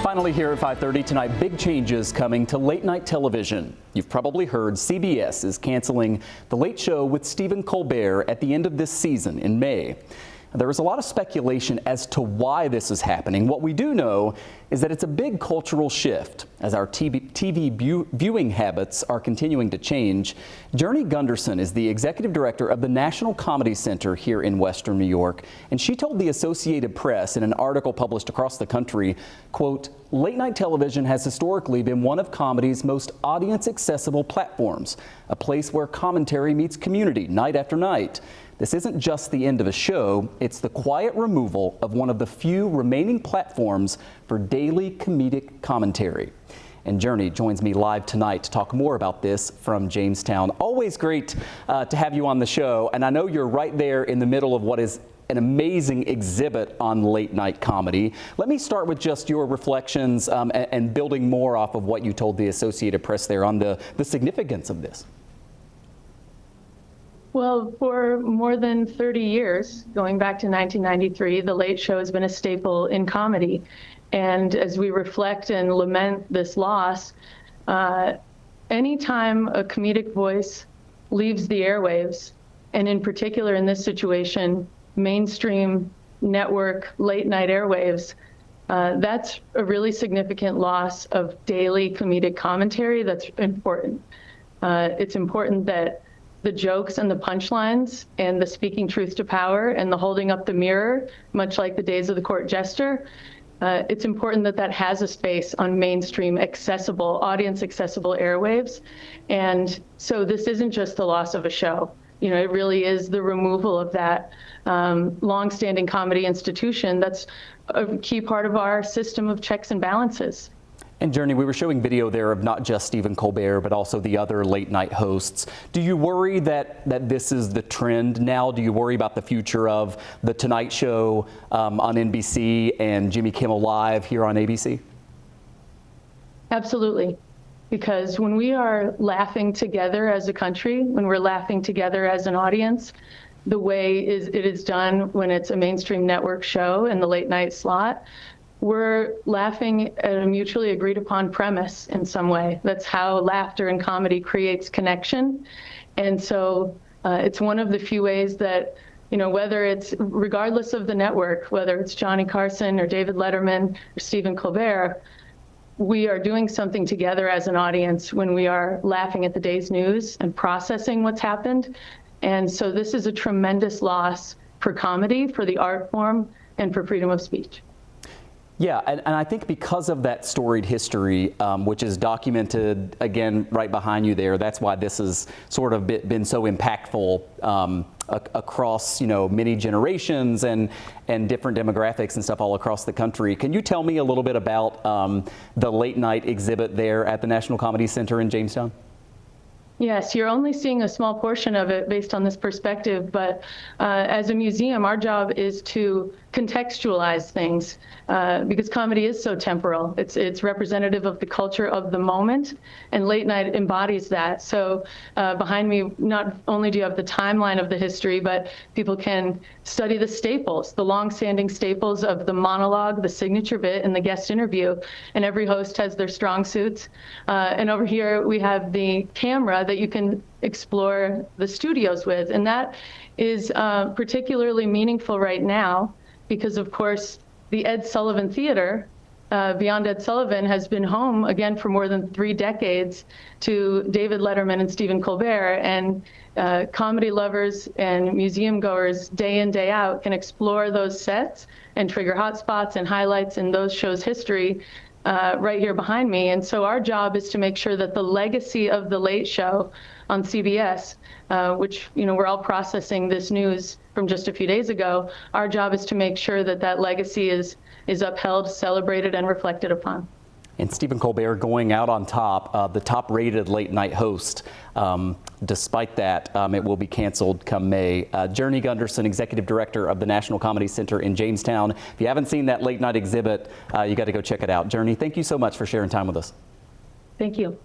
Finally here at 5:30 tonight, big changes coming to late night television. You've probably heard CBS is canceling The Late Show with Stephen Colbert at the end of this season in May. There is a lot of speculation as to why this is happening. What we do know is that it's a big cultural shift as our TV viewing habits are continuing to change. Gunderson is the executive director of the National Comedy Center here in Western New York, and she told the Associated Press in an article published across the country, quote, "Late night television has historically been one of comedy's most audience-accessible platforms, a place where commentary meets community night after night. This isn't just the end of a show, it's the quiet removal of one of the few remaining platforms for daily comedic commentary." And Journey joins me live tonight to talk more about this from Jamestown. Always great to have you on the show, and I know you're right there in the middle of what is an amazing exhibit on late night comedy. Let me start with just your reflections and building more off of what you told the Associated Press there on the significance of this. Well, for more than 30 years, going back to 1993, The Late Show has been a staple in comedy. And as we reflect and lament this loss, anytime a comedic voice leaves the airwaves, and in particular in this situation, mainstream network late night airwaves, that's a really significant loss of daily comedic commentary that's important. It's important that the jokes and the punchlines and the speaking truth to power and the holding up the mirror, much like the days of the court jester, it's important that that has a space on mainstream accessible, audience accessible airwaves. And so this isn't just the loss of a show. You know, it really is the removal of that longstanding comedy institution that's a key part of our system of checks and balances. And Journey, we were showing video there of not just Stephen Colbert, but also the other late night hosts. Do you worry that this is the trend now? Do you worry about the future of The Tonight Show on NBC and Jimmy Kimmel Live here on ABC? Absolutely. Because when we are laughing together as a country, when we're laughing together as an audience, the way it is done when it's a mainstream network show in the late night slot, we're laughing at a mutually agreed upon premise in some way. That's how laughter and comedy creates connection. And so it's one of the few ways that, you know, whether it's regardless of the network, whether it's Johnny Carson or David Letterman or Stephen Colbert, we are doing something together as an audience when we are laughing at the day's news and processing what's happened. And so this is a tremendous loss for comedy, for the art form, and for freedom of speech. Yeah, and I think because of that storied history, which is documented, again, right behind you there, that's why this has sort of been so impactful across, you know, many generations and different demographics and stuff all across the country. Can you tell me a little bit about the late night exhibit there at the National Comedy Center in Jamestown? Yes, you're only seeing a small portion of it based on this perspective, but as a museum, our job is to contextualize things because comedy is so temporal. It's representative of the culture of the moment, and late night embodies that. So behind me, not only do you have the timeline of the history, but people can study the staples, the long-standing staples of the monologue, the signature bit, and the guest interview. And every host has their strong suits. And over here, we have the camera that you can explore the studios with. And that is particularly meaningful right now because, of course, the Ed Sullivan Theater, Beyond Ed Sullivan, has been home again for more than 3 decades to David Letterman and Stephen Colbert. And comedy lovers and museum goers day in, day out can explore those sets and trigger hotspots and highlights in those shows' history right here behind me. And so our job is to make sure that the legacy of The Late Show on CBS, which, you know, we're all processing this news from just a few days ago, our job is to make sure that that legacy is upheld, celebrated, and reflected upon. And Stephen Colbert going out on top, the top-rated late-night host. Despite that, it will be canceled come May. Journey Gunderson, Executive Director of the National Comedy Center in Jamestown. If you haven't seen that late-night exhibit, you got to go check it out. Journey, thank you so much for sharing time with us. Thank you.